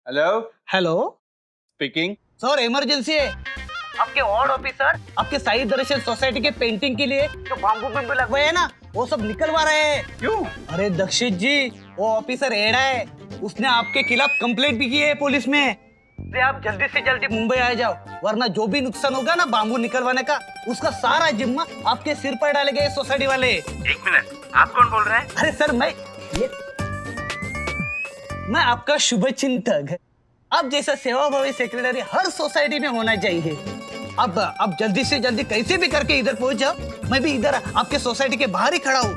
Hello hello speaking. Sir, emergency है। आपके ward officer आपके साई दर्शन सोसाइटी के पेंटिंग के लिए जो बाम्बू बिम्बू लगवाए हैं ना, वो सब निकलवा रहे हैं। क्यों? अरे दक्षित जी, वो ऑफिसर एड़ा है, उसने आपके खिलाफ कंप्लेंट भी की है पुलिस में। इसलिए आप जल्दी से जल्दी मुंबई आ जाओ, वरना जो भी नुकसान होगा ना बाम्बू निकलवाने का, उसका सारा जिम्मा आपके सिर पर डालेंगे सोसाइटी वाले। एक मिनट, आप कौन बोल रहे हैं? अरे सर, मैं आपका शुभ चिंतक। अब जैसा सेवाभावी सेक्रेटरी हर सोसाइटी में होना चाहिए। अब जल्दी से जल्दी कैसे भी करके इधर पहुंच जाओ, मैं भी इधर आपके सोसाइटी के बाहर ही खड़ा हूँ।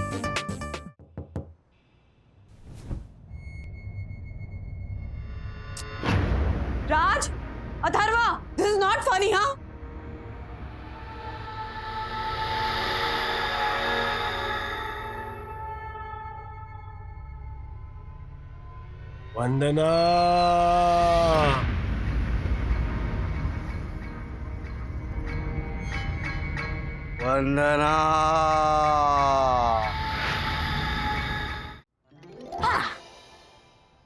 Raj, Atharva, this is not funny, हाँ? वंदना, वंदना,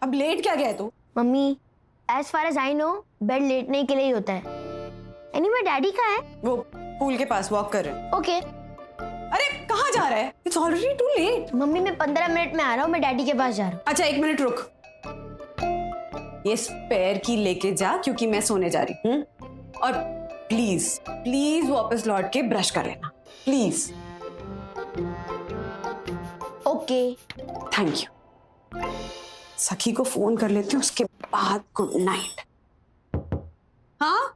अब लेट क्या गया तू? Mummy, as far as I know bed लेटने के लिए ही होता है। एनीवे डैडी कहाँ है? वो पूल के पास वॉक कर रहे हैं। ओके। अरे कहाँ जा रहा है? It's already too late. Mummy, मैं 15 मिनट में आ रहा हूँ, मैं डैडी के पास जा रहा हूँ। अच्छा, 1 मिनट रुक। ये स्पेयर की लेके जा, क्योंकि मैं सोने जा रही हूँ। और प्लीज प्लीज वापस लौट के ब्रश कर लेना, प्लीज। ओके। Thank you. सखी को फोन कर लेती हूँ, उसके बाद गुड नाइट। हाँ,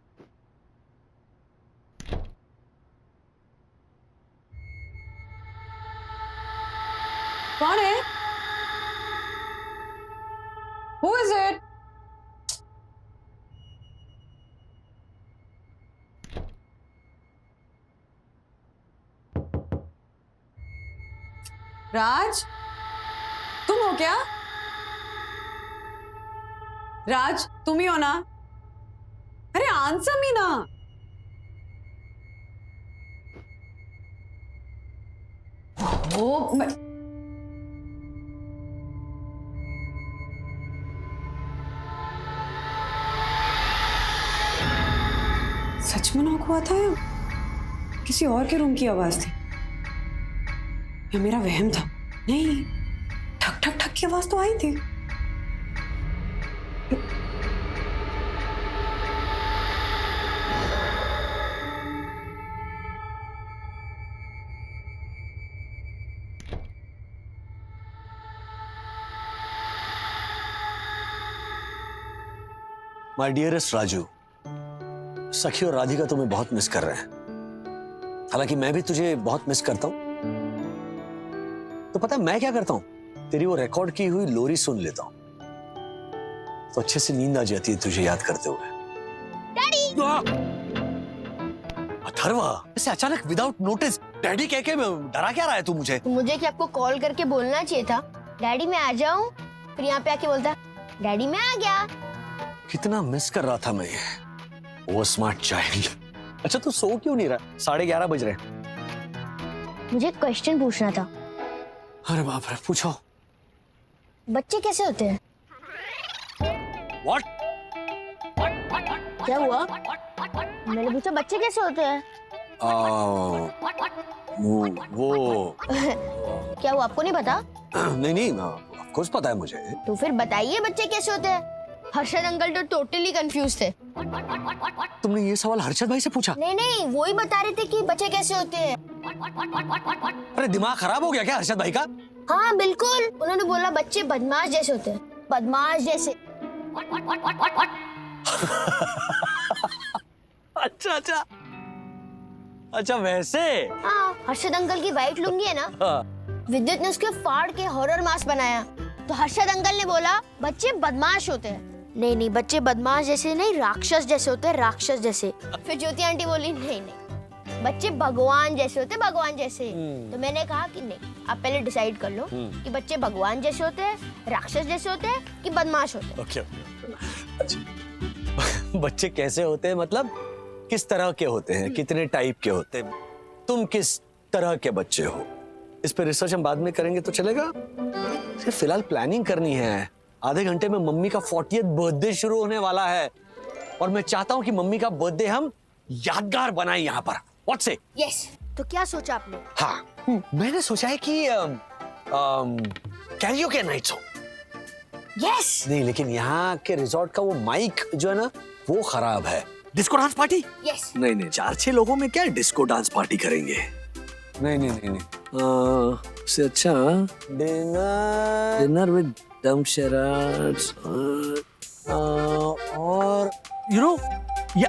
कौन है? Who is it? राज, तुम हो क्या? राज, तुम ही हो ना? अरे आंसर मी ना। वो सच में नॉक हुआ था या किसी और के रूम की आवाज थी? या मेरा वहम था? नहीं, ठक ठक ठक की आवाज तो आई थी। माय डियरेस्ट राजू, सखी और राधिका तुम्हें बहुत मिस कर रहे हैं। हालांकि मैं भी तुझे बहुत मिस करता हूं। तो पता है मैं क्या करता हूं? तेरी वो रिकॉर्ड की हुई लोरी सुन लेता हूं, तो अच्छे से नींद आ जाती है तुझे याद करते हुए। डैडी! अथर्वा, ऐसे अचानक विदाउट नोटिस डैडी कह के डरा क्या रहा है तू मुझे? तो मुझे कि आपको कॉल करके बोलना चाहिए था, डैडी मैं आ जाऊं, फिर यहाँ पे आके बोलता डैडी मैं आ गया। कितना मिस कर रहा था मैं ये, वो स्मार्ट चाइल्ड। अच्छा तू सो क्यों नहीं रहा? 11:30 बज रहे। मुझे एक क्वेश्चन पूछना था। अरे बाप रे, पूछो। बच्चे कैसे होते हैं? What? क्या हुआ? मैंने पूछा बच्चे कैसे होते हैं? वो क्या वो आपको नहीं पता? नहीं, ऑफ कोर्स पता है मुझे। तो फिर बताइए बच्चे कैसे होते हैं। हर्षद अंकल तो टोटली कंफ्यूज थे। तुमने ये सवाल हर्षद भाई से पूछा? नहीं, वो ही बता रहे थे कि बच्चे कैसे होते हैं। अरे दिमाग खराब हो गया क्या हर्षद भाई का? हाँ बिल्कुल, उन्होंने बोला बच्चे बदमाश जैसे होते हैं, बदमाश जैसे। अच्छा वैसे। हाँ, हर्षद अंकल की वाइट लुंगी है ना, विद्युत ने उसके फाड़ के हॉरर मास्क बनाया। तो हर्षद अंकल ने बोला बच्चे बदमाश होते हैं। नहीं, बच्चे बदमाश जैसे नहीं, राक्षस जैसे होते हैं, राक्षस जैसे। फिर ज्योति आंटी बोली नहीं, बच्चे भगवान जैसे होते, भगवान जैसे। तो मैंने कहा कि नहीं, आप पहले डिसाइड कर लो कि बच्चे भगवान जैसे होते हैं, राक्षस जैसे होते हैं कि बदमाश होते हैं। ओके। अच्छा बच्चे कैसे होते हैं मतलब किस तरह के होते हैं, कितने टाइप के होते हैं, तुम किस तरह के बच्चे हो, इस पे रिसर्च हम बाद में करेंगे तो चलेगा? फिलहाल प्लानिंग करनी है, आधे घंटे में मम्मी का 40th बर्थडे शुरू होने वाला है और मैं चाहता हूँ कि मम्मी का बर्थडे हम यादगार बनाए यहाँ पर। व्हाट से? यस। तो क्या सोचा आपने? हाँ, मैंने सोचा है कि कैरियोके नाइट्स हो। यस। नहीं, लेकिन यहाँ के रिजॉर्ट का वो माइक जो है ना वो खराब है। Disco dance party? यस। नहीं, 4-6 लोगों में क्या डिस्को डांस पार्टी करेंगे? नहीं। उससे अच्छा डिनर विद डमशराड्स और यू नो या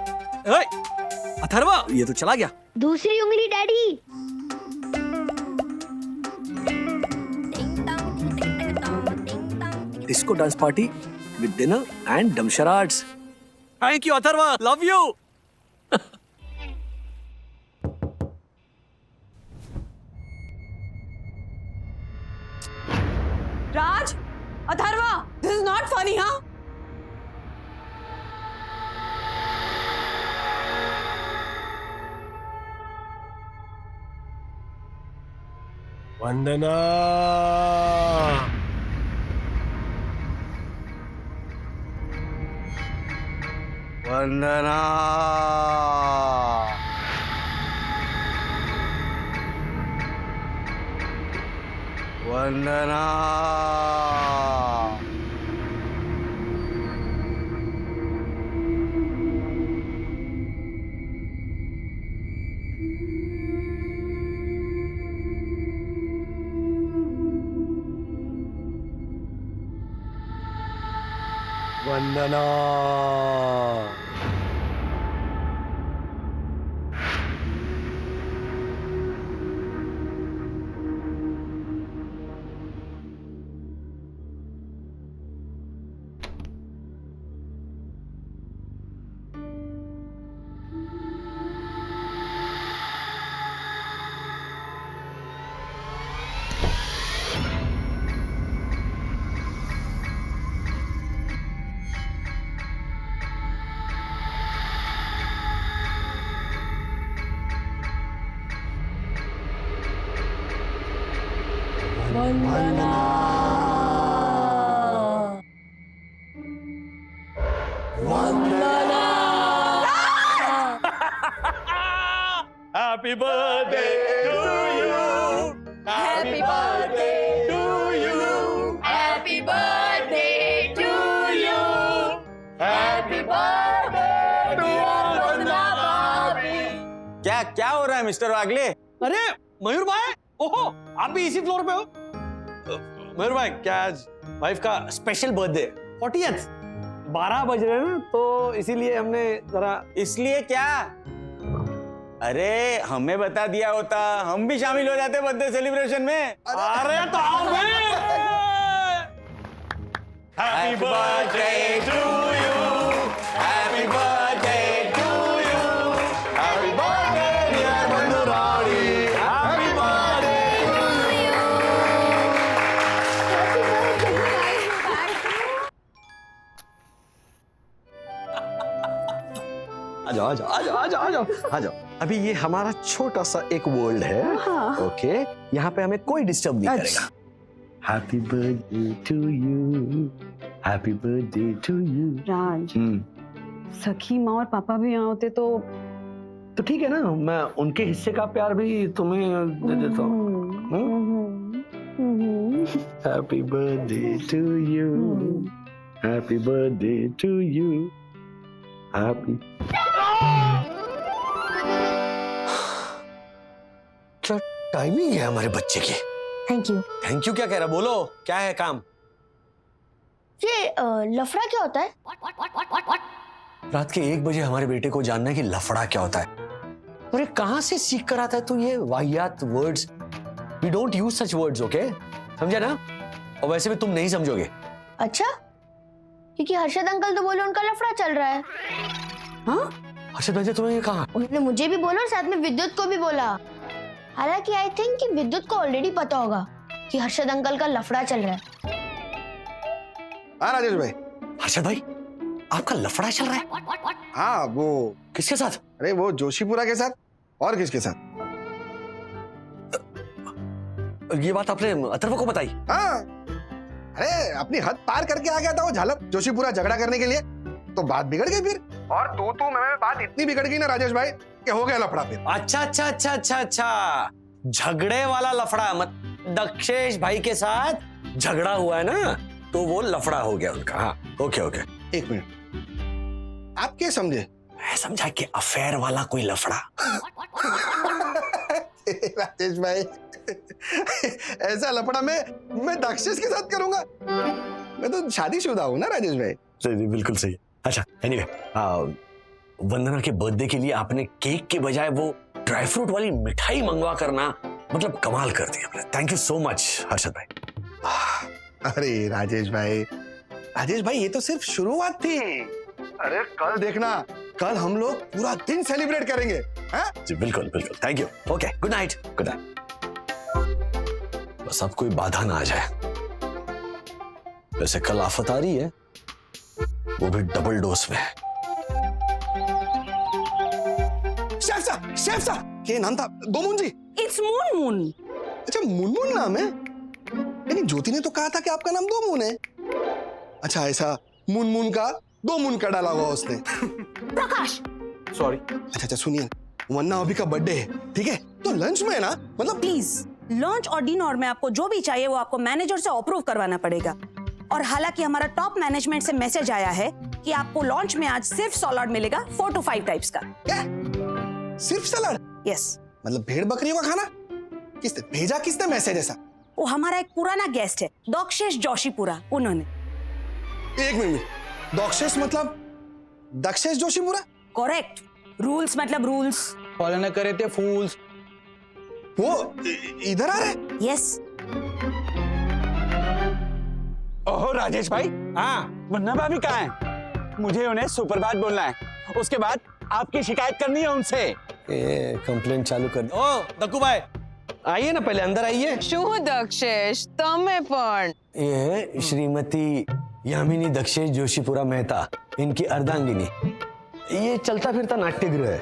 अथर्वा, ये तो चला गया। दूसरी उंगली daddy. Disco dance party with dinner and dumb charades. Thank you Atharva, love you. Raj, Atharva, this is not funny, हाँ? वंदना, वंदना, वंदना, वंदना। Happy birthday to you. Happy birthday to you. Happy birthday to you. Happy birthday to वंदना भाभी। क्या हो रहा है mister वागले? अरे मयूर भाई, ओहो, आप भी इसी फ्लोर पे हो? मयूर भाई, क्या आज वाइफ का स्पेशल बर्थडे 40th 12 बज रहे हैं ना, तो इसीलिए हमने जरा। इसलिए क्या? अरे हमें बता दिया होता, हम भी शामिल हो जाते बर्थडे सेलिब्रेशन में। अरे तो आओ Happy birthday to you. Happy birthday to you. Happy birthday dear Bandurani. Happy birthday to you. आ जाओ। अभी ये हमारा छोटा सा एक वर्ल्ड है, ओके? यहाँ पे हमें कोई डिस्टर्ब नहीं करेगा। Happy birthday to you, happy birthday to you. Raj, Sakhi माँ और पापा भी यहाँ होते तो ठीक है ना, मैं उनके हिस्से का प्यार भी तुम्हें दे देता हूँ। Happy birthday to you, happy birthday to you, happy. क्या टाइमिंग है हमारे बच्चे की। Thank you. थैंक यू क्या कह रहा, बोलो क्या है काम? ये लफड़ा क्या होता है? रात के 1 बजे हमारे बेटे को जानना है कि लफड़ा क्या होता है। अरे कहां से सीख कर आता है तू ये वाहियात words? We don't use such words, okay? समझा ना? और वैसे भी तुम नहीं समझोगे। अच्छा, क्योंकि हर्षद अंकल तो बोले उनका लफड़ा चल रहा है। हाँ? हर्षद भाई तुम्हें ये कहा? उन्होंने मुझे भी बोला और साथ में विद्युत को भी बोला। हालांकि आई थिंक कि विद्युत को ऑलरेडी पता होगा कि हर्षद अंकल का लफड़ा चल रहा है। हाँ राजेश भाई। हर्षद भाई, आपका लफड़ा चल रहा है? हाँ, वो किसके साथ? अरे वो जोशीपुरा के साथ। और किसके साथ? ये बात आपने अथर्व को बताई? हाँ, अरे अपनी हद पार करके आ गया था वो झालर जोशीपुरा झगड़ा करने के लिए, तो बात बिगड़ गई फिर। और तू मैं बात इतनी बिगड़ गई ना राजेश भाई कि हो गया लफड़ा फिर। अच्छा, झगड़े वाला लफड़ा मत, दक्षेश भाई के साथ झगड़ा हुआ है ना, तो वो लफड़ा हो गया उनका। हाँ ओके। एक मिनट, आप क्या समझे? मैं समझा कि अफेयर वाला कोई लफड़ा। राजेश भाई ऐसा लफड़ा मैं दक्षेश के साथ करूंगा? मैं तो शादीशुदा हूं ना राजेश भाई। जी बिल्कुल सही। अच्छा एनीवे, वंदना के बर्थडे के लिए आपने केक के बजाय वो ड्राई फ्रूट वाली मिठाई मंगवा करना मतलब कमाल कर दिया आपने। Thank you so much Harshad भाई। अरे राजेश भाई ये तो सिर्फ शुरुआत थी। अरे कल देखना, कल हम लोग पूरा दिन सेलिब्रेट करेंगे। हाँ? जी बिल्कुल thank you. Okay good night. बस अब कोई बाधा ना आ जाए। वैसे कल आफत आ रही है, वो भी डबल डोज में। शेफ साहब ये नाम था दोमुन जी। इट्स मुनमुन। अच्छा मुनमुन नाम है? लेकिन ज्योति ने तो कहा था कि आपका नाम दोमुन है। अच्छा ऐसा मुनमुन का दोमुन का डाला हुआ उसने। प्रकाश सॉरी। अच्छा सुनिए, वन्ना अभी का बर्थडे है, ठीक है? तो लंच में है ना, मतलब प्लीज, लंच और डिनर में आपको जो भी चाहिए वो आपको मैनेजर से अप्रूव करवाना पड़ेगा। और हालांकि हमारा टॉप मैनेजमेंट से मैसेज आया है कि आपको लंच में आज सिर्फ सलाद मिलेगा 4 to 5 टाइप्स का। क्या? सिर्फ सलाद? यस। मतलब भेड़ बकरियों का खाना? किसने मैसेज ऐसा? वो हमारा एक पुराना गेस्ट है, दक्षेश जोशीपुरा, उन्होंने। एक मिनट, दक्षेश मतलब दक्षेश जोशीपुरा? करेक्ट। रूल्स मतलब रूल्स। फॉलो न करे थे फूल्स। वो इधर आ रहे? यस। ओहो राजेश भाई, हाँ वन्ना भाभी कहाँ है? मुझे उन्हें सुप्रभात बोलना है, उसके बाद आपकी शिकायत करनी है उनसे। कंप्लेंट चालू कर। ओ दक्कू भाई आइए ना, पहले अंदर आइए। શું દક્ષેશ તમે પણ ये है श्रीमती यामिनी दक्षेश जोशीपुरा मेहता, इनकी अर्धांगिनी। ये चलता फिरता नाट्यगृह है।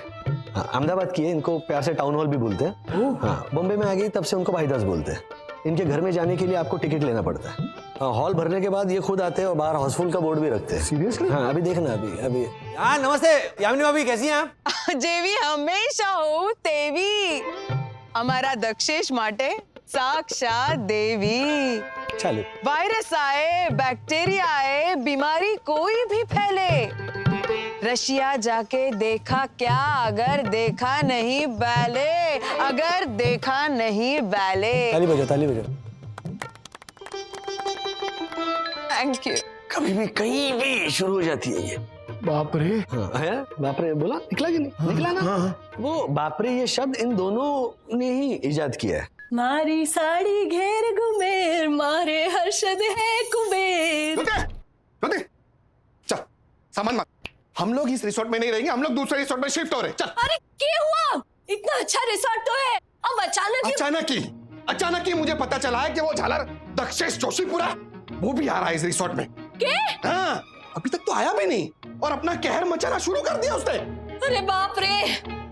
हाँ, अहमदाबाद की है, इनको प्यार से टाउन हॉल भी बोलते हैं। हाँ, बॉम्बे में आ गई तब से उनको भाईदास बोलते हैं। इनके घर में जाने के लिए आपको टिकट लेना पड़ता है। हाँ, हॉल भरने के बाद ये खुद आते हैं और बाहर हाउसफुल का बोर्ड भी रखते हैं। सीरियसली? हाँ अभी देखना, अभी हाँ नमस्ते यामिनी भाभी, कैसी हैं आप? જેવી હંમેશા હોઉં તેવી અમારા દક્ષેશ માટે સાક્ષાત દેવી। चलो वायरस आए, बैक्टीरिया आए, बीमारी कोई भी फैले, रशिया जाके देखा क्या, अगर देखा नहीं बैले, अगर देखा नहीं बैले। ताली बजाओ। Thank you. कभी भी कहीं भी शुरू हो जाती है ये। बाप रे। हाँ है? बाप रे बोला, निकला कि नहीं? निकला ना? हाँ। वो बाप रे ये शब्द इन दोनों ने ही इजाद किया है। मारी साड़ी घेर घुमेर, मारे हर्षद है कुबेर। चल सामान मांग, हम लोग इस रिसोर्ट में नहीं रहेंगे, हम लोग दूसरे रिसोर्ट में शिफ्ट हो रहे। चल। अरे क्या हुआ? इतना अच्छा रिसोर्ट तो है, अब अचानक ही मुझे पता चला है कि वो झालर दक्षेश जोशीपुरा वो भी आ रहा है इस रिसोर्ट में। क्या? हाँ, अभी तक तो आया भी नहीं और अपना कहर मचाना शुरू कर दिया उसने। अरे बाप रे।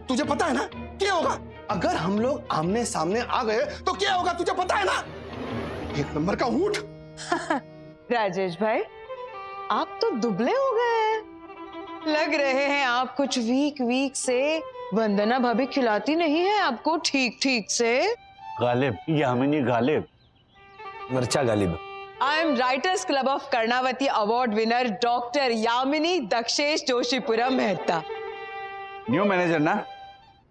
तुझे पता है ना क्या होगा अगर हम लोग आमने सामने आ गए? तो क्या होगा तुझे पता है ना? एक नंबर का ऊंट। राजेश भाई, आप तो दुबले हो गए हैं, लग रहे हैं आप कुछ वीक से। वंदना भाभी खिलाती नहीं है आपको ठीक से। गालिब, यामिनी गालिब। मर्चा Ghalib. I am writers club of Karnavati award winner doctor Yamini Dakshesh Joshipura Mehta. New manager ना?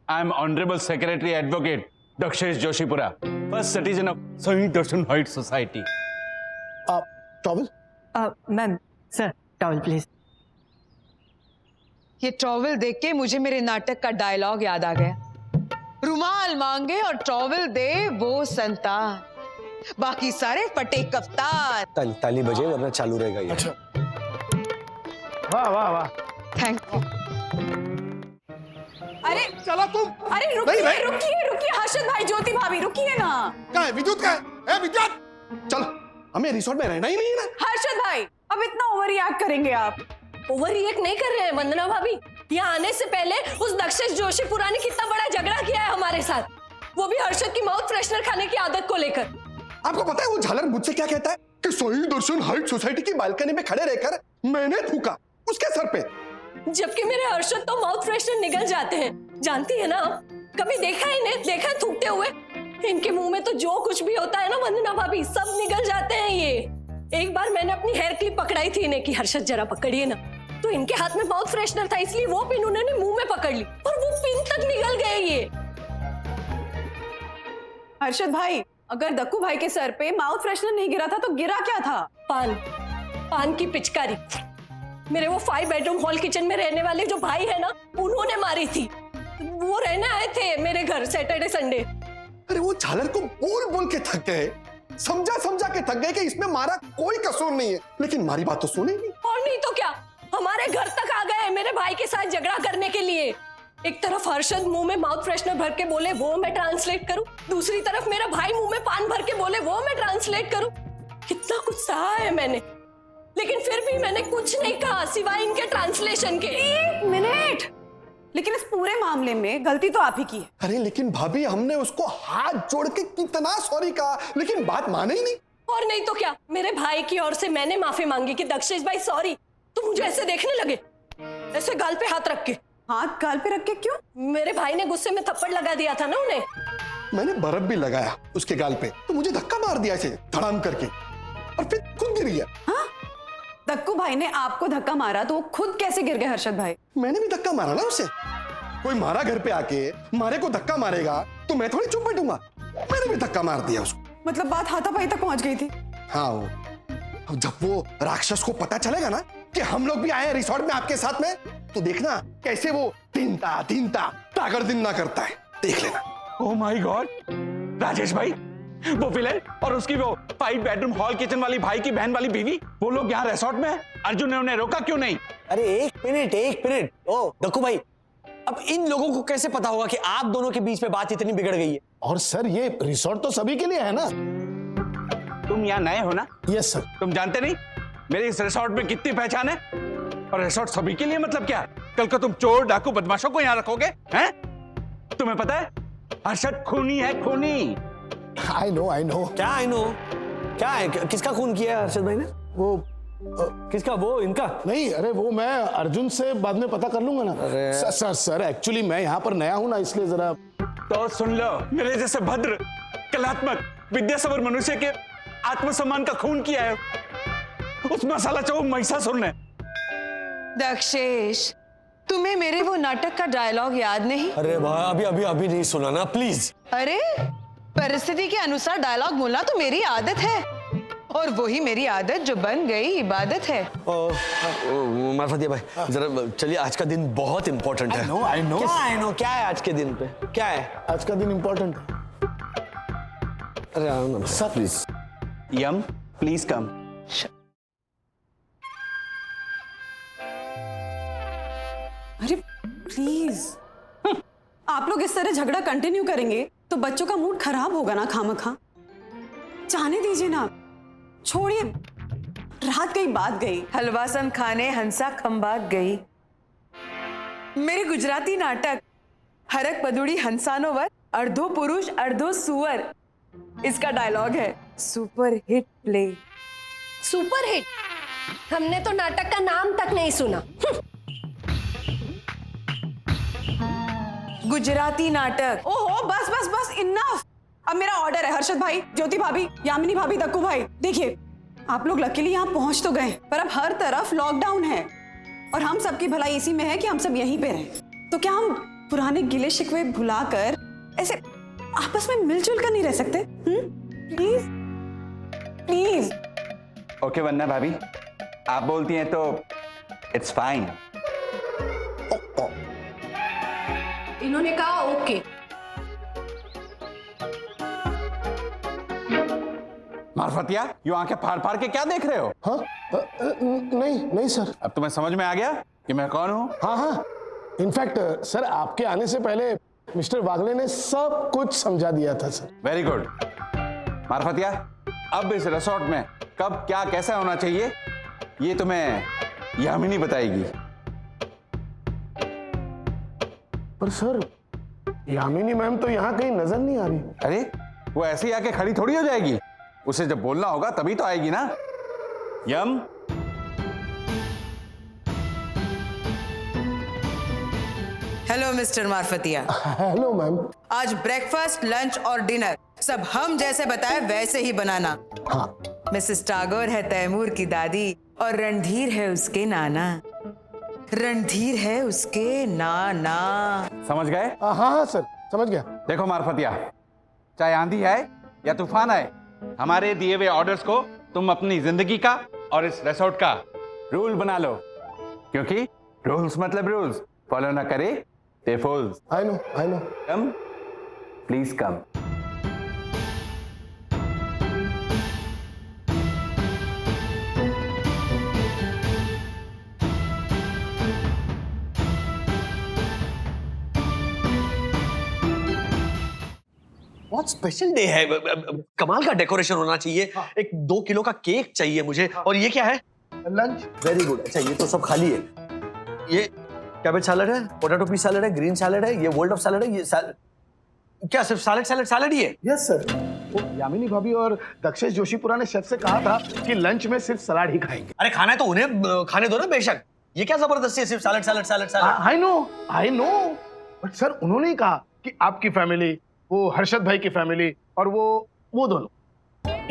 I am honourable secretary advocate Dakshesh Joshipura, first citizen of Sanyukt Darshan height society. Towel? Ma'am sir towel please. ये टॉवल देख के मुझे मेरे नाटक का डायलॉग याद आ गया, रुमाल मांगे और टॉवल दे वो संतान, बाकी सारे फटे कप्तान। ताली बजे वरना चालू रहेगा ये। अच्छा। वाह। Thank you. अरे चला तुम। अरे नहीं, नहीं। रुकिए हर्षद भाई, ज्योति भाभी रुकिए ना। कहाँ है विद्युत? कहाँ है विद्युत? चल, हमें रिसोर्ट में रहना ही नहीं है ना। हर्षद भाई अब इतना ओवर रिएक्ट करेंगे आप? ओवर रिएक्ट नहीं कर रहे हैं वंदना भाभी। यहाँ आने से पहले उस दक्षेश जोशीपुरा ने कितना बड़ा झगड़ा किया है हमारे साथ, वो भी हर्षद की माउथ फ्रेशनर खाने की आदत को लेकर। आपको पता है वो झालर मुझसे क्या कहता है? कि सोई दर्शन हाइट सोसाइटी की बालकनी में खड़े रहकर मैंने थूका उसके सर पे। जबकि मेरे हर्षद तो माउथ फ्रेशनर निकल जाते हैं, जानती है ना आप? कभी देखा ही नहीं, देखा है थूकते हुए? इनके मुंह में तो जो कुछ भी होता है ना वंदना भाभी, सब निकल जाते हैं ये। एक बार मैंने अपनी हेयर क्लिप पकड़ाई थी इन्हें कि हर्षद जरा पकड़िए ना, तो इनके हाथ में माउथ फ्रेशनर था इसलिए वो पिन उन्होंने मुंह में पकड़ ली और वो पिन तक निकल गए ये। हर्षद भाई, अगर दक्कू भाई के सर पे माउथ फ्रेशनर नहीं गिरा था तो गिरा क्या था? पान की पिचकारी। मेरे वो 5 बेडरूम हॉल किचन में रहने वाले जो भाई है ना, उन्होंने मारी थी। वो रहने आए थे मेरे घर सैटरडे संडे। अरे वो झालर को बोल बोल के थक गए, समझा समझा के थक गए कि इसमें मारा कोई कसूर नहीं है, लेकिन हमारी बात तो सुनी नहीं। और नहीं तो क्या, हमारे घर तक आ गए मेरे भाई के साथ झगड़ा करने के लिए। एक तरफ हर्षद मुंह में माउथ फ्रेशनर भर के बोले वो मैं ट्रांसलेट करूं, दूसरी तरफ मेरा भाई मुंह में पान भर के बोले वो मैं ट्रांसलेट करूं। कितना कुछ सहा है मैंने, लेकिन फिर भी मैंने कुछ नहीं कहा सिवाय इनके ट्रांसलेशन के। 1 मिनट, लेकिन इस पूरे मामले में गलती तो आप ही की है। अरे लेकिन भाभी, हमने उसको हाथ जोड़ के कितना सॉरी कहा, लेकिन बात माने ही नहीं। और नहीं तो क्या, मेरे भाई की ओर से मैंने माफी मांगी कि दक्षेश भाई सॉरी, तो मुझे ऐसे देखने लगे, ऐसे गाल पे हाथ रख के। हाथ गाल पे रख के क्यों? मेरे भाई ने गुस्से में थप्पड़ लगा दिया था ना उन्हें। मैंने बर्फ भी लगाया उसके गाल पे, तो मुझे धक्का मार दिया ऐसे धड़ाम करके, और फिर खुद गिर गया। हाँ? दक्कू भाई ने आपको धक्का मारा तो वो खुद कैसे गिर गए हर्षद भाई? मैंने भी धक्का मारा ना उसे। कोई मारा घर पे आके मारे को धक्का मारेगा तो मैं थोड़ी चुप बैठूंगा, मैंने भी धक्का मार दिया उसको। मतलब बात हाथापाई तक पहुंच गई थी। हाँ, वो जब वो राक्षस को पता चलेगा ना कि हम लोग भी आए हैं रिसोर्ट में आपके साथ में, तो देखना कैसे वो दीनता तागर दिन ना करता है, देख लेना। ओह माय गॉड, राजेश भाई, वो विलेन और उसकी वो 5 बेडरूम हॉल किचन वाली भाई की बहन वाली बीवी, वो लोग यहाँ रिसोर्ट में है। अर्जुन ने उन्हें रोका क्यों नहीं? अरे एक मिनट, ओ दक्कू भाई, अब इन लोगों को कैसे पता होगा कि आप दोनों के बीच में बात इतनी बिगड़ गई है? और सर ये रिसोर्ट तो सभी के लिए है ना। तुम यहाँ नए हो ना? Yes sir. तुम जानते नहीं मेरे इस रिसोर्ट में कितनी पहचान है? और रिसोर्ट सभी के लिए मतलब क्या? कल को तुम चोर डाकू बदमाशों को यहाँ रखोगे हैं? तुम्हें पता है हर्षद खूनी है, खूनी। I know. क्या आई नो? क्या है, किसका खून किया है हर्षद भाई ने? वो किसका? वो इनका? नहीं, अरे वो मैं अर्जुन से बाद में पता कर लूंगा ना। सर एक्चुअली मैं यहाँ पर नया हूँ ना, इसलिए जरा। तो सुन लो, मेरे जैसे भद्र कलात्मक विद्यासवर मनुष्य के आत्मसम्मान का खून किया है उस मसाला चौक महिषासुर ने। दक्षेश, तुम्हें मेरे वो नाटक का डायलॉग याद नहीं? अरे भाई अभी नहीं सुना ना, प्लीज। अरे परिस्थिति के अनुसार डायलॉग बोलना तो मेरी आदत है, और वही मेरी आदत जो बन गई इबादत है। मार्फतिया भाई जरा चलिए, आज का दिन बहुत इंपॉर्टेंट है। I know. क्या है आज के दिन पे? क्या है आज का दिन इंपॉर्टेंट है। अरे सर प्लीज। यम प्लीज कम। अरे प्लीज, आप लोग इस तरह झगड़ा कंटिन्यू करेंगे तो बच्चों का मूड खराब होगा ना खामखा। जाने दीजिए ना, छोड़िए, रात गई बात गई। हलवा सम खाने हंसा खंबात गई। मेरे गुजराती नाटक हरक पदुड़ी हंसानो वर अर्धो पुरुष अर्धो सुअर, इसका डायलॉग है super hit play. Super hit? हमने तो नाटक का नाम तक नहीं सुना। गुजराती नाटक। ओहो, बस बस बस, इनफ। अब मेरा ऑर्डर है, हर्षद भाई, ज्योति भाभी, यामिनी भाभी, दक्कू भाई, देखिए आप लोग लकीली यहाँ पहुंच तो गए, पर अब हर तरफ लॉकडाउन है और हम सबकी भलाई इसी में है कि हम सब यहीं पे रहें। तो क्या हम पुराने गिले शिकवे भुलाकर ऐसे आपस में मिलजुल कर नहीं रह सकते? Please please. ओके वंदना भाभी, आप बोलती हैं तो इट्स फाइन। इन्होंने कहा ओके। मार्फतिया, यू आंखें फाड़ के क्या देख रहे हो? हाँ? नहीं सर। अब तुम्हें समझ में आ गया कि मैं कौन हूँ? हाँ। इनफैक्ट सर, आपके आने से पहले मिस्टर वागले ने सब कुछ समझा दिया था सर। Very good. मार्फतिया, अब इस रिसोर्ट में कब क्या कैसा होना चाहिए ये तुम्हें यामिनी बताएगी। पर सर, यामिनी मैम तो यहाँ कहीं नजर नहीं आ रही। अरे वो ऐसे ही आके खड़ी थोड़ी हो जाएगी, उसे जब बोलना होगा तभी तो आएगी ना। Yum. Hello mister Marfatia. Hello ma'am. आज ब्रेकफास्ट, लंच और डिनर सब हम जैसे बताए वैसे ही बनाना। हाँ। मिसेस टागोर है तैमूर की दादी और रणधीर है उसके नाना। रणधीर है उसके नाना। समझ गए? हाँ हाँ सर, समझ गया। देखो मार्फतिया, चाहे आंधी आए या तूफान आए, हमारे दिए हुए ऑर्डर्स को तुम अपनी जिंदगी का और इस रिसोर्ट का रूल बना लो, क्योंकि रूल्स मतलब रूल्स, फॉलो ना करे ते फूल्स। I know. Come, please come. बहुत स्पेशल डे है, कमाल का डेकोरेशन होना चाहिए। एक 2 किलो का केक चाहिए मुझे। और ये क्या है? लंच। Very good. अच्छा, ये तो सब खाली है। ये कैबेज सैलेड है, पोटैटो पीस सैलेड है, ग्रीन सैलेड है, ये वर्ल्ड ऑफ सैलेड है। ये क्या सिर्फ सैलेड ही है? Yes sir. वो यामिनी भाभी और दक्षेश जोशीपुरा ने शेफ से कहा था कि लंच में सिर्फ सलाद ही खाएंगे। अरे खाना है तो उन्हें खाने दो ना, बेशक। ये क्या जबरदस्ती है, सिर्फ salad. I know. But sir, उन्होंने ही कहा कि आपकी फैमिली, वो हर्षद भाई की फैमिली और वो दोनों,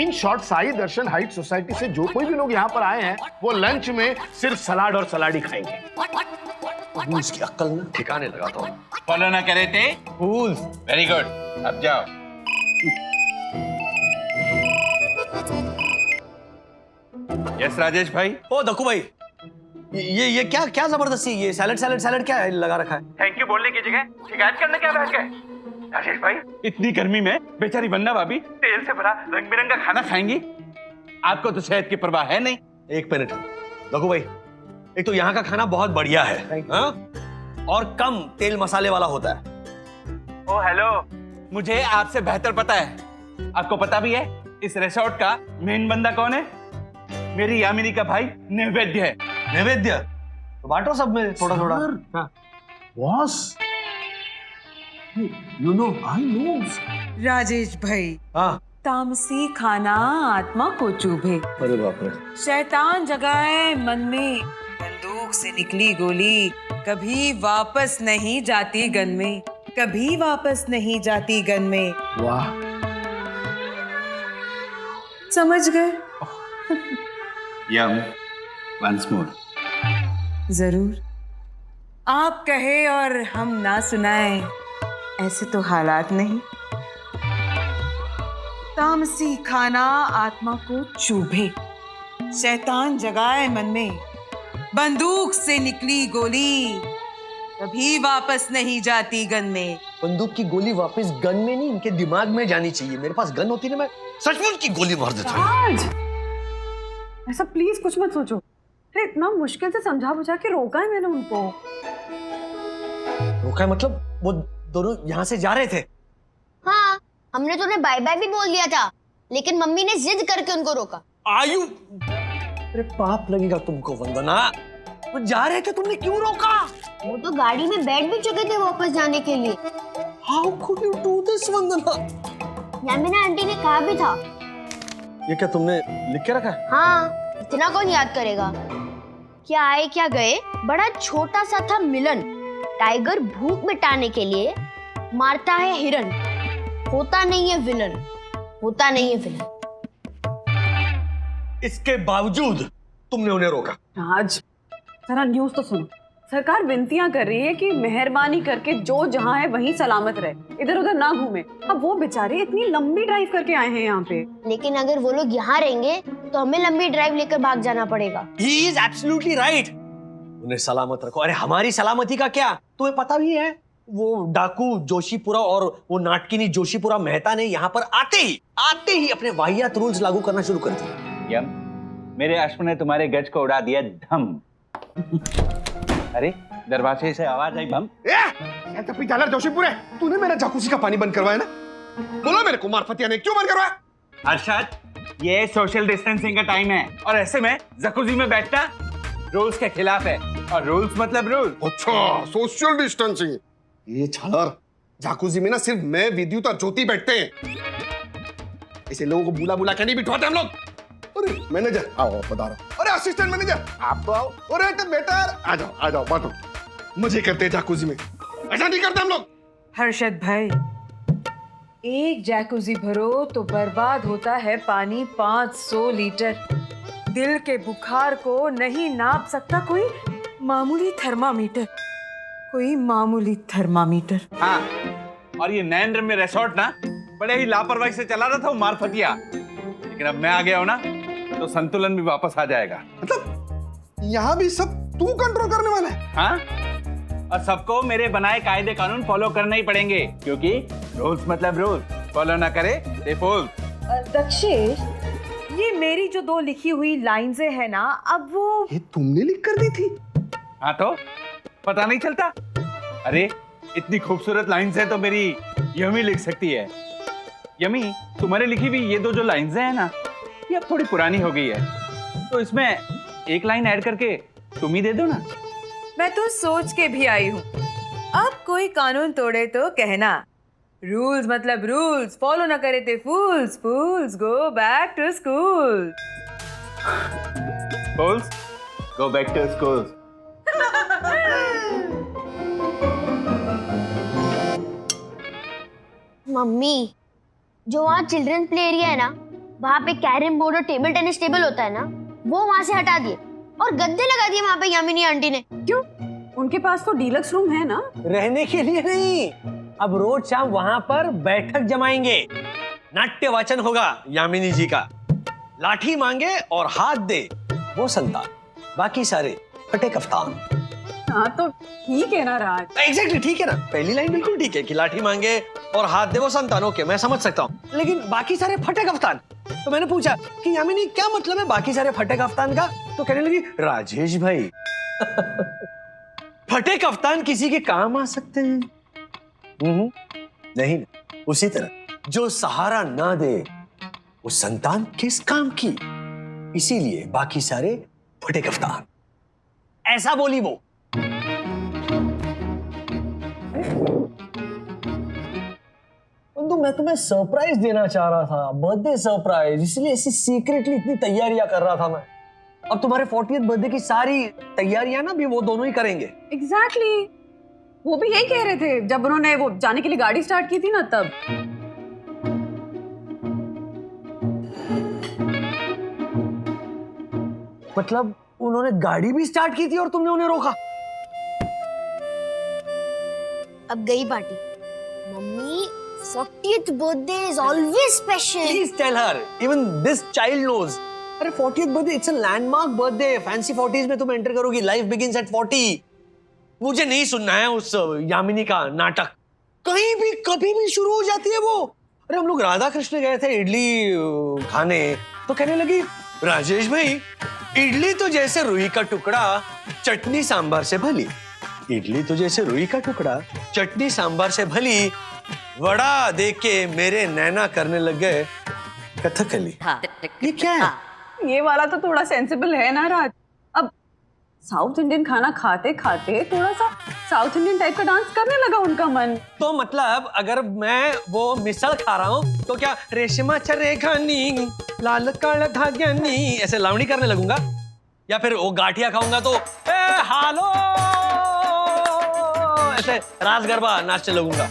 in short Sai Darshan height society से जो कोई भी लोग यहाँ पर आए हैं, वो लंच में सिर्फ सलाद और सलाद ही खाएंगे। इसकी अक्ल ना ठिकाने लगाता हूँ। फॉलो ना करे थे फूल्स। वेरी गुड, अब जाओ। यस राजेश भाई। ओ दक्कू भाई, ये क्या जबरदस्ती, ये सैलेड क्या है लगा रखा है? थैंक यू बोलने की जगह शिकायत करने क्या बैठ गए? राजेश भाई, इतनी गर्मी में बेचारी बन्ना भाभी तेल से भरा रंग बिरंगा खाना खाएंगी, आपको तो सेहत की परवाह है नहीं। एक मिनट दक्कू भाई, एक तो यहाँ का खाना बहुत बढ़िया है, हाँ? और कम तेल मसाले वाला होता है। ओ हेलो, मुझे आपसे बेहतर पता है। आपको पता भी है इस रिसोर्ट का मेन बंदा कौन है? मेरी यामिनी का भाई नैवेद्य है। नैवेद्य? तो बांटो सब में थोड़ा थोड़ा। Boss, you know, I know. Rajesh भाई, हाँ। तामसी खाना आत्मा को चुभे, अरे बाप रे। शैतान जगाए मन में, बंदूक से निकली गोली कभी वापस नहीं जाती गन में, कभी वापस नहीं जाती गन में। वाह। समझ गए? यम, वंस मोर। जरूर। आप कहे और हम ना सुनाए, ऐसे तो हालात नहीं। तामसी खाना आत्मा को चुभे, शैतान जगाए मन में, बंदूक से निकली गोली कभी वापस नहीं जाती गन में। बंदूक की गोली वापस गन में नहीं, इनके दिमाग में जानी चाहिए। मेरे पास गन होती ना, मैं सचमुच की गोली मार देता। आज ऐसा प्लीज कुछ मत सोचो। अरे इतना मुश्किल से समझा बुझा के रोका है मैंने उनको। रोका है मतलब? वो दोनों यहाँ से जा रहे थे। हाँ, हमने तो उन्हें बाय बाय भी बोल दिया था, लेकिन मम्मी ने जिद करके उनको रोका। आयु, अरे पाप लगेगा तुमको वंदना। वो जा रहे थे, तुमने क्यों रोका? वो तो गाड़ी में बैठ भी चुके थे वापस जाने के लिए। How could you do this, Vandana? यामिना aunty ने कहा भी था। ये क्या तुमने लिख के रखा है? हाँ, इतना कौन याद करेगा। क्या आए क्या गए, बड़ा छोटा सा था मिलन। टाइगर भूख मिटाने के लिए मारता है हिरन, होता नहीं है विलन, होता नहीं है विलन। इसके बावजूद तुमने उन्हें रोका। आज जरा न्यूज़ तो सुनो। सरकार विनतियां कर रही है कि मेहरबानी करके जो जहां है वहीं सलामत रहे, इधर उधर ना घूमे। अब वो बेचारे इतनी लंबी ड्राइव करके आए हैं यहाँ पे। लेकिन अगर वो लोग यहाँ रहेंगे तो हमें लंबी ड्राइव लेकर भाग जाना पड़ेगा। He is absolutely right. उन्हें सलामत रखो। अरे हमारी सलामती का क्या, तुम्हें पता भी है वो डाकू जोशीपुरा और वो नाटकिनी जोशीपुरा मेहता ने यहाँ पर आते ही अपने वाहियात रूल्स लागू करना शुरू कर दिए। यम, मेरे अश्व ने तुम्हारे गज को उड़ा दिया धम। अरे दरवाजे से आवाज आई बम। जोशीपुरे, तूने मेरा जाकूसी का पानी बंद करवाया ना? बोलो मेरे को मार्फतिया ने क्यों बंद करवाया? अरशद, ये सोशल डिस्टेंसिंग का टाइम है और ऐसे में जकूजी में बैठना रूल्स के खिलाफ है, और रूल्स मतलब रूल। अच्छा, सोशल डिस्टेंसिंग। ये छालर, जाकूजी में ना सिर्फ मैं, विद्युत और ज्योति बैठते हैं। ऐसे लोगों को बुला बुला के नहीं बिठवाते हम लोग। अरे मैनेजर आओ, पधारो। अरे असिस्टेंट मैनेजर आप तो आओ। अरे तो बेटा आ जाओ बाटो। मजे करते हैं जाकुजी में, ऐसा नहीं करते हम लोग। हर्षद भाई, एक जैकुजी भरो तो बर्बाद होता है पानी 500 लीटर। दिल के बुखार को नहीं नाप सकता कोई मामूली थर्मामीटर, कोई मामूली थर्मामीटर। हाँ, और ये नैन में रिसोर्ट ना बड़े ही लापरवाही से चला रहा था वो मारफतिया, लेकिन अब मैं आ गया हूं ना तो संतुलन भी वापस आ जाएगा। मतलब यहाँ भी सब तू कंट्रोल करने वाला है? हाँ, और सबको मेरे बनाए कायदे कानून फॉलो करने ही पड़ेंगे, क्योंकि रूल्स मतलब रूल्स, फॉलो ना करे दे फूल। दक्षेश, ये मेरी जो 2 लिखी हुई लाइन्स है ना, अब वो ये तुमने लिख कर दी थी? हाँ तो पता नहीं चलता? अरे इतनी खूबसूरत लाइन्स है तो मेरी यमी लिख सकती है। यमी, तुम्हारे लिखी हुई ये 2 जो लाइन्स है ना, ये अब थोड़ी पुरानी हो गई है, तो इसमें एक लाइन ऐड करके तुम ही दे दो ना। मैं तो सोच के भी आई हूँ, अब कोई कानून तोड़े तो कहना, रूल्स मतलब रूल्स, फॉलो ना करे थे fools, fools go back to school. Fools go back to school. Mummy, जो वहाँ चिल्ड्रन प्ले एरिया है ना, वहाँ पे कैरम बोर्ड और टेबल टेनिस टेबल होता है ना, वो वहाँ से हटा दिए और गद्दे लगा दिए वहाँ पे यामिनी आंटी ने। क्यों? उनके पास तो डीलक्स रूम है ना। रहने के लिए नहीं, अब रोज शाम वहां पर बैठक जमाएंगे, नाट्य वाचन होगा यामिनी जी का। लाठी मांगे और हाथ दे वो संतान, बाकी सारे फटे कफ्तान। हाँ तो ठीक है ना राज। एग्जैक्टली ठीक है ना, पहली लाइन बिल्कुल ठीक है कि लाठी मांगे और हाथ दे वो संतान, ओके मैं समझ सकता हूँ, लेकिन बाकी सारे फटे कफ्तान। तो मैंने पूछा कि यामिनी क्या मतलब है बाकी सारे फटे कफ्तान का, तो कहने लगी राजेश भाई फटे कफ्तान किसी के काम आ सकते हैं? नहीं, उसी तरह जो सहारा ना दे वो संतान किस काम की, इसीलिए बाकी सारे फटे कफ्तान, ऐसा बोली वो। तो मैं तुम्हें सरप्राइज देना चाह रहा था, बर्थडे सरप्राइज, इसलिए ऐसी सीक्रेटली इतनी तैयारियां कर रहा था मैं। अब तुम्हारे 40th बर्थडे की सारी तैयारियां ना भी वो दोनों ही करेंगे। एग्जैक्टली, वो भी यही कह रहे थे जब उन्होंने वो जाने के लिए गाड़ी स्टार्ट की थी ना तब। मतलब उन्होंने गाड़ी भी स्टार्ट की थी और तुमने उन्हें रोका? अब गई party. Mummy, 40th birthday is always special. Please tell her, even this child knows. अरे 40th birthday it's a landmark birthday, fancy 40s में तुम एंटर करोगी, लाइफ बिगिंस एट 40। मुझे नहीं सुनना है उस यामिनी का नाटक, कहीं भी कभी भी शुरू हो जाती है वो। अरे हम लोग राधा कृष्ण गए थे इडली खाने, तो कहने लगी राजेश भाई इडली तो जैसे रुई का टुकड़ा चटनी सांभर से भली, इडली तो जैसे रुई का टुकड़ा चटनी सांभर से भली, वड़ा देख के मेरे नैना करने लग गए कथकली। ये क्या है? ये वाला तो थोड़ा सेंसिबल है ना राज। अब साउथ इंडियन खाना खाते खाते थोड़ा सा साउथ इंडियन टाइप का डांस करने लगा उनका मन। तो मतलब अगर मैं वो मिसल खा रहा हूँ तो क्या रेशमा चरेखानी लाल काला धाग्यानी ऐसे लावणी करने लगूंगा, या फिर वो गाठिया खाऊंगा तो ए हालो ऐसे रास गरबा नाचने लगूंगा?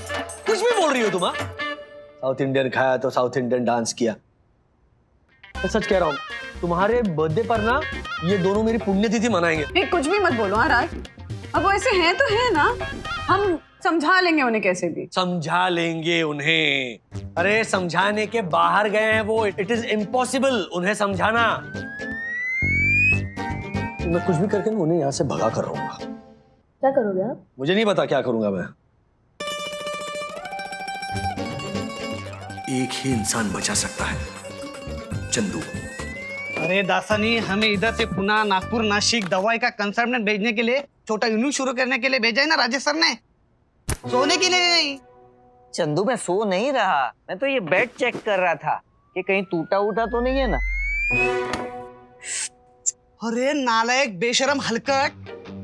कुछ भी बोल रही हो तुम? साउथ इंडियन खाया तो साउथ इंडियन डांस किया। मैं सच कह रहा हूँ, तुम्हारे बर्थडे पर ना ये दोनों मेरी पुण्यतिथि मनाएंगे। नहीं कुछ भी मत बोलो हाँ राज, अब वो ऐसे हैं तो है ना, हम समझा लेंगे उन्हें कैसे भी। समझा लेंगे उन्हें? अरे समझाने के बाहर गए हैं वो, इट इज इम्पॉसिबल उन्हें समझाना। मैं कुछ भी करके उन्हें यहाँ से भगा कर रहूंगा। क्या करोगे आप? मुझे नहीं पता क्या करूंगा मैं। एक ही इंसान बचा सकता है, चंदू। अरे दासानी, हमें इधर से पुणे, नागपुर, नासिक दवाई का कंसाइनमेंट भेजने के लिए, छोटा यूनिट शुरू करने के लिए भेजा है ना राजेश सर ने, सोने के लिए नहीं। चंदू मैं सो नहीं रहा, मैं तो ये बेड चेक कर रहा था कि कहीं टूटा उटा तो नहीं है ना। अरे नालायक बेशरम हलकट,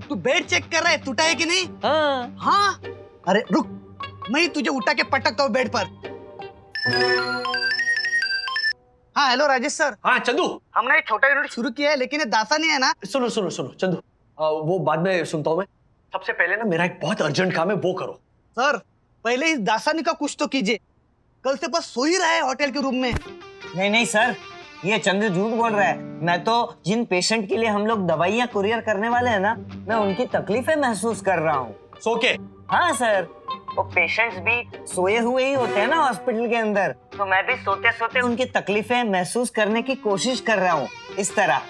तू बेड चेक कर रहा है टूटा है कि नहीं? हाँ। हाँ? अरे रुक, मैं तुझे उठा के पटकता हूँ बेड पर। हाँ हेलो राजेश सर, हाँ चंदू, हमने एक छोटा यूनिट शुरू किया है लेकिन ये दासा नहीं है ना। सुनो सुनो सुनो चंदू, वो बाद में सुनता हूँ मैं। सबसे पहले ना मेरा एक बहुत अर्जेंट काम है, वो करो। सर पहले इस दासानी का कुछ तो कीजिए, कल से बस सो ही रहा है होटल के रूम में। नहीं नहीं सर, ये चंद्र झूठ बोल रहा है। मैं तो जिन पेशेंट के लिए हम लोग दवाइयाँ कुरियर करने वाले हैं ना, मैं उनकी तकलीफें महसूस कर रहा हूँ। सो के? हाँ सर, वो पेशेंट्स भी सोए हुए ही होते हैं ना हॉस्पिटल के अंदर, तो मैं भी सोते सोते उनकी तकलीफें महसूस करने की कोशिश कर रहा हूँ इस तरह।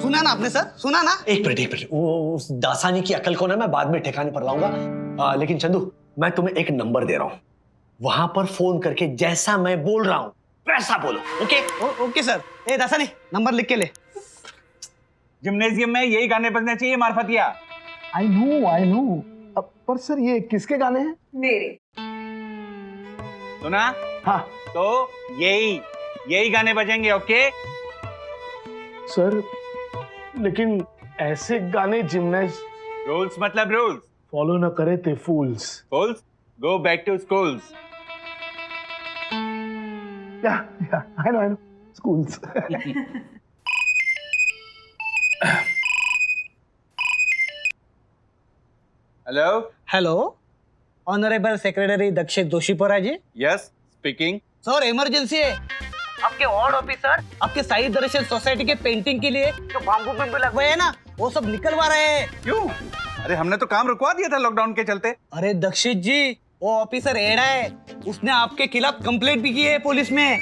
सुना ना आपने सर, सुना ना? एक मिनट, वो उस दासानी की अकल को ना मैं बाद में ठिकाने पर लाऊंगा। लेकिन चंदू, मैं तुम्हें एक नंबर दे रहा हूँ, वहां पर फोन करके जैसा मैं बोल रहा हूँ वैसा बोलो। ओके? Okay sir. ए दासानी, नंबर लिख के ले। जिम्नेजियम में यही गाने बजने चाहिए मार्फतिया। I know. पर सर ये किसके गाने हैं? मेरे। सुना? हाँ तो यही गाने बजेंगे। ओके सर, लेकिन ऐसे गाने जिम्नेज रूल्स मतलब रूल्स। फॉलो न करे थे fools. Fools go back to schools. या I know schools. Hello hello, honourable secretary Dakshit Joshipura ji. Yes speaking. Sir emergency है, आपके वार्ड ऑफिसर आपके साई दर्शन सोसाइटी के पेंटिंग के लिए जो बाम्बू बिम्बू लगवाए हैं ना, वो सब निकलवा रहे हैं। क्यों? अरे हमने तो काम रुकवा दिया था लॉकडाउन के चलते। अरे दक्षित जी, वो ऑफिसर एड़ा है, उसने आपके खिलाफ कंप्लेंट भी की है पुलिस में,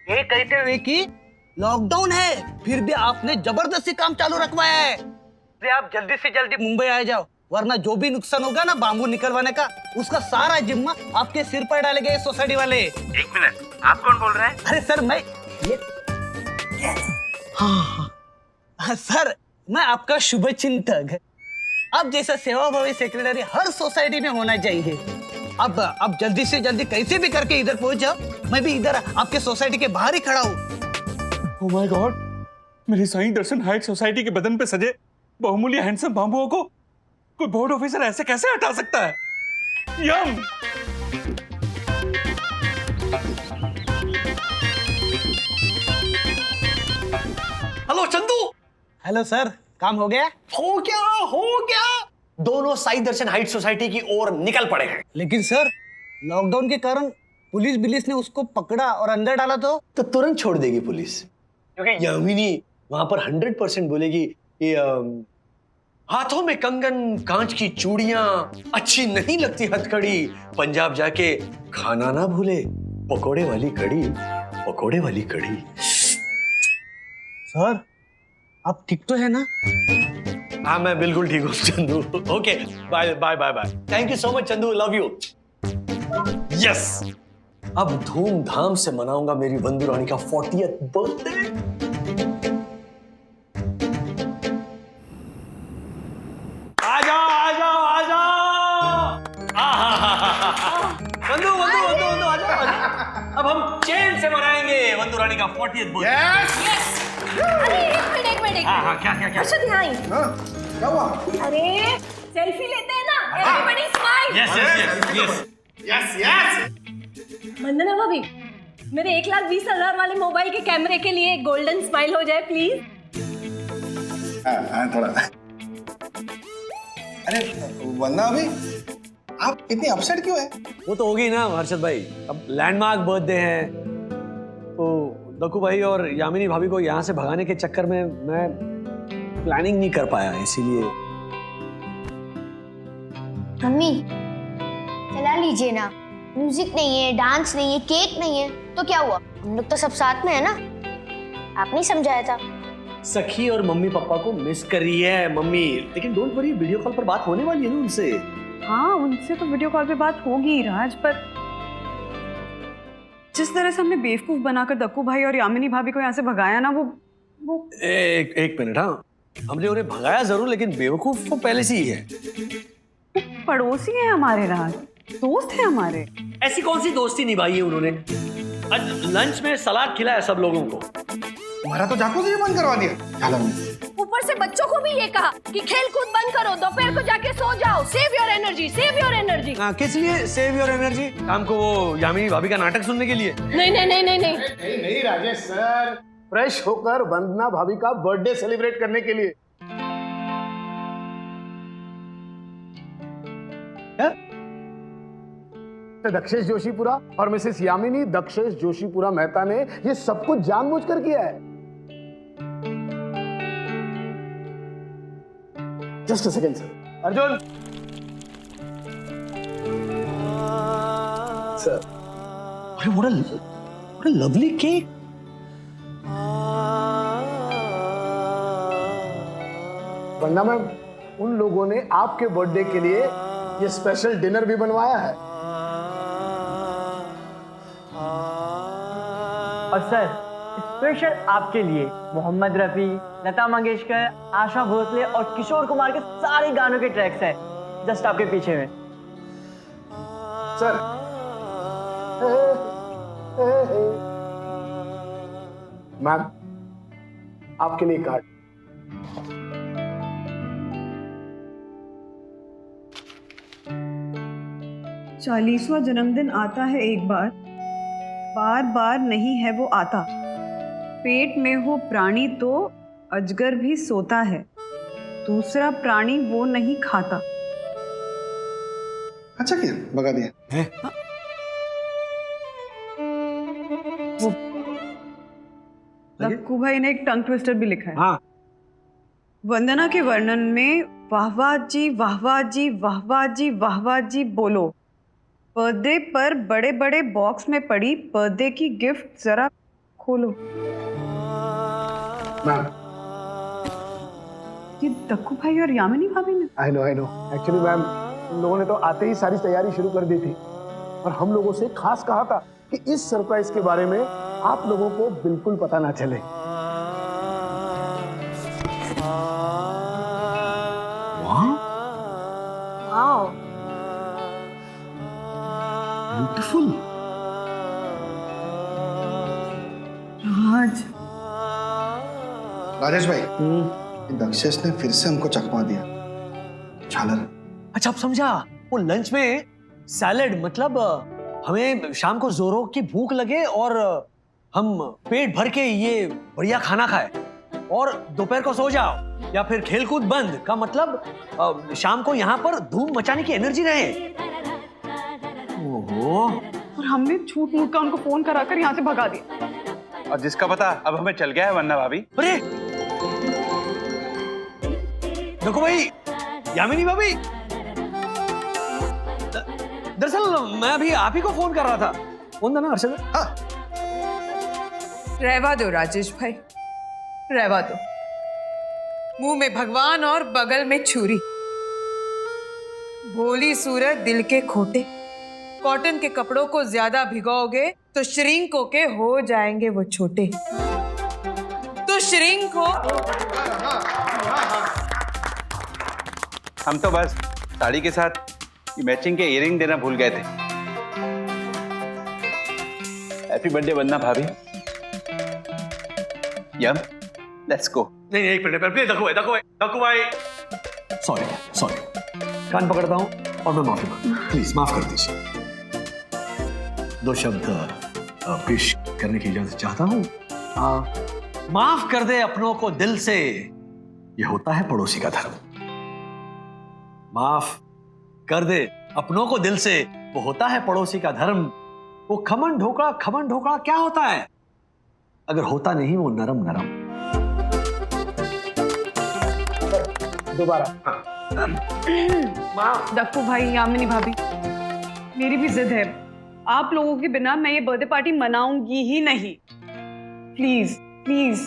ये कहते हुए कि लॉकडाउन है फिर भी आपने जबरदस्ती काम चालू रखवाया है। इसलिए आप जल्दी से जल्दी मुंबई आ जाओ, वरना जो भी नुकसान होगा ना बाम्बू निकलवाने का, उसका सारा जिम्मा आपके सिर पर डालेंगे सोसाइटी वाले। एक मिनट, आप कौन बोल रहे हैं? अरे सर मैं हाँ सर, मैं आपका शुभचिंतक। अब जैसा सेवाभावी सेक्रेटरी हर सोसाइटी में होना चाहिए। अब जल्दी से जल्दी कैसे भी करके इधर पहुंच जाओ, मैं भी इधर आपके सोसाइटी के बाहर ही खड़ा हूँ। ओह माय गॉड, मेरी साईं दर्शन हाइट सोसाइटी के बदन पे सजे बहुमूल्य हैंडसम बाम्बुओं को कोई बोर्ड ऑफिसर ऐसे कैसे हटा सकता है? यम। हेलो चंदू। हेलो सर, काम हो गया? हो गया। दोनों साई दर्शन हाइट सोसाइटी की ओर निकल पड़े हैं। लेकिन सर लॉकडाउन के कारण पुलिस ने उसको पकड़ा और अंदर डाला तो तुरंत छोड़ देगी पुलिस, क्योंकि यामिनी वहां पर 100% बोलेगी कि हाथों में कंगन, कांच की चूड़ियां, अच्छी नहीं लगती हथकड़ी, पंजाब जाके खाना ना भूले, पकोड़े वाली कड़ी। सर आप ठीक तो है ना? हाँ मैं बिल्कुल ठीक हूँ Chandu. Okay bye. Thank you so much Chandu, love you. Yes, अब धूमधाम से मनाऊंगा मेरी वंदू रानी का 40th बर्थडे। आ जाओ। वंदू आ जाओ। अब हम चैन से मनाएंगे वंदू रानी का 40th बर्थडे। अरे एक मिनट हाँ क्या हर्षद यहाँ आई। क्या हुआ? अरे सेल्फी लेते हैं ना, एवरीबॉडी स्माइल। यस। वंदना भाभी, मेरे 1,20,000 वाले मोबाइल के कैमरे के लिए गोल्डन स्माइल हो जाए प्लीज। हाँ थोड़ा। अरे वंदना अभी आप इतनी अपसेट क्यों है? वो तो होगी ना हर्षद भाई, अब लैंडमार्क बर्थडे है तो दक्कू भाई और यामिनी भाभी को यहाँ से भगाने के चक्कर में मैं प्लानिंग नहीं कर पाया, इसीलिए। मम्मी चला लीजिए ना, म्यूजिक नहीं है, डांस नहीं है, केक नहीं है, तो क्या हुआ? हम लोग तो सब साथ में है ना, आप नहीं समझाया था? सखी और मम्मी पापा को मिस कर रही है मम्मी, लेकिन डोंट वरी, वीडियो कॉल पर बात होने वाली है ना उनसे। हाँ उनसे तो वीडियो कॉल पे बात होगी राज, पर जिस तरह से हमने बेवकूफ बनाकर दक्कू भाई और यामिनी भाभी को यहाँ से भगाया ना, वो एक मिनट। हाँ हमने उन्हें भगाया जरूर, लेकिन बेवकूफ तो पहले से ही है। पड़ोसी है हमारे राज, दोस्त है हमारे। ऐसी कौन सी दोस्ती निभाई है उन्होंने? आज लंच में सलाद खिलाया सब लोगों को। हमारा तो जाकूज़ी बंद करवा दिया। ऊपर से बच्चों को भी ये कहा कि खेल कूद बंद करो, दोपहर को जाके सो जाओ, save your energy, save your energy. किस लिए सेव योर एनर्जी? शाम को वो यामिनी भाभी का नाटक सुनने के लिए? नहीं नहीं नहीं नहीं नहीं नहीं राजेश सर, फ्रेश होकर वंदना भाभी का बर्थडे सेलिब्रेट करने के लिए। दक्षेश जोशीपुरा और मिसेस यामिनी दक्षेश जोशीपुरा मेहता ने ये सब कुछ जानबूझकर किया है। Just a second sir. Arjun sir, अरे what a lovely cake. Vandana ma'am, उन लोगों ने आपके बर्थडे के लिए ये स्पेशल डिनर भी बनवाया है। और सर स्पेशल आपके लिए मोहम्मद रफी, लता मंगेशकर, आशा भोसले और किशोर कुमार के सारे गानों के ट्रैक्स हैं जस्ट आपके पीछे में। सर मैम, आपके लिए कार्ड। चालीसवां जन्मदिन आता है एक बार, बार बार नहीं है वो आता। पेट में हो प्राणी तो अजगर भी सोता है, दूसरा प्राणी वो नहीं खाता। अच्छा किया, भगा दिया। लक्कू भाई ने एक टंग ट्विस्टर भी लिखा है। हाँ। वंदना के वर्णन में वाहवाह जी वाहवाह जी वाहवाह जी वाहवाह जी बोलो। बर्थडे पर बड़े बड़े बॉक्स में पड़ी बर्थडे की गिफ्ट जरा खोलो। मैम, ये दक्कू भाई और यामिनी भाभी ने? आई नो एक्चुअली मैम, उन लोगों ने तो आते ही सारी तैयारी शुरू कर दी थी और हम लोगों से खास कहा था कि इस सरप्राइज के बारे में आप लोगों को बिल्कुल पता ना चले। Wow, beautiful. राज, राजेश भाई, दक्षेश ने फिर से हमको चकमा दिया। झालर। अच्छा, अब समझा। वो लंच में सैलेड, मतलब हमें शाम को जोरों की भूख लगे और हम पेट भर के ये बढ़िया खाना खाए और दोपहर को सो जाओ, या फिर खेलकूद बंद का मतलब शाम को यहाँ पर धूम मचाने की एनर्जी रहे। ओहो। और हमने झूठ मूठ का उनको फोन कराकर यहाँ से भगा दिया। और जिसका पता अब हमें चल गया है वंदना भाभी। अरे देखो भाई, यामिनी भाभी, दरअसल मैं अभी आप ही को फोन कर रहा था। फोन था ना हर्षद? हाँ। रहवा दो राजेश भाई, रहवा दो। मुंह में भगवान और बगल में छुरी। भोली सूरत दिल के खोटे। कॉटन के कपड़ों को ज्यादा भिगोगे तो श्रिंक होके हो जाएंगे वो छोटे। तो श्रिंक हो। हम तो बस साड़ी के साथ मैचिंग के इयरिंग देना भूल गए थे। हैप्पी बर्थडे वंदना भाभी। यम, लेट्स गो। नहीं, एक मिनट, दक्कू भाई। सॉरी। कान पकड़ता हूँ और मैं माफी मांगता। प्लीज माफ कर दीजिए। 2 शब्द पेश करने की इजाजत चाहता हूँ। माफ कर दे अपनों को दिल से, ये होता है पड़ोसी का धर्म। माफ कर दे अपनों को दिल से, वो होता है पड़ोसी का धर्म। वो खमन ढोकड़ा क्या होता है अगर होता नहीं वो नरम नरम। दोबारा। दक्कू भाई, यामिनी भाभी, मेरी भी जिद है। आप लोगों के बिना मैं ये बर्थडे पार्टी मनाऊंगी ही नहीं। Please please.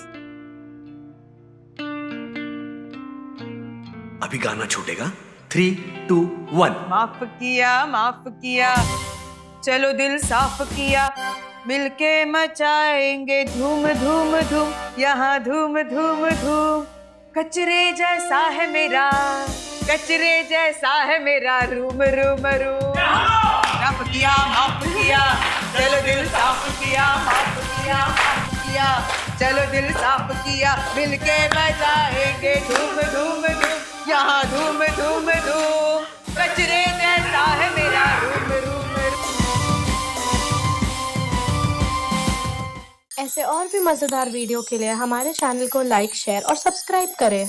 अभी गाना छूटेगा। 3, 2, 1। माफ किया, चलो दिल साफ किया, मिलके मचाएंगे धूम धूम धूम, यहाँ धूम धूम धूम। कचरे जैसा है मेरा रूम रूम रूम। माफ किया, चलो दिल साफ किया, माफ किया, चलो दिल साफ किया, मिलके मचाएंगे धूम धूम धूम, यहाँ धूम धूम धूम। कचरे जैसा है मेरा रूम रूम। ऐसे और भी मजेदार वीडियो के लिए हमारे चैनल को लाइक, शेयर और सब्सक्राइब करें।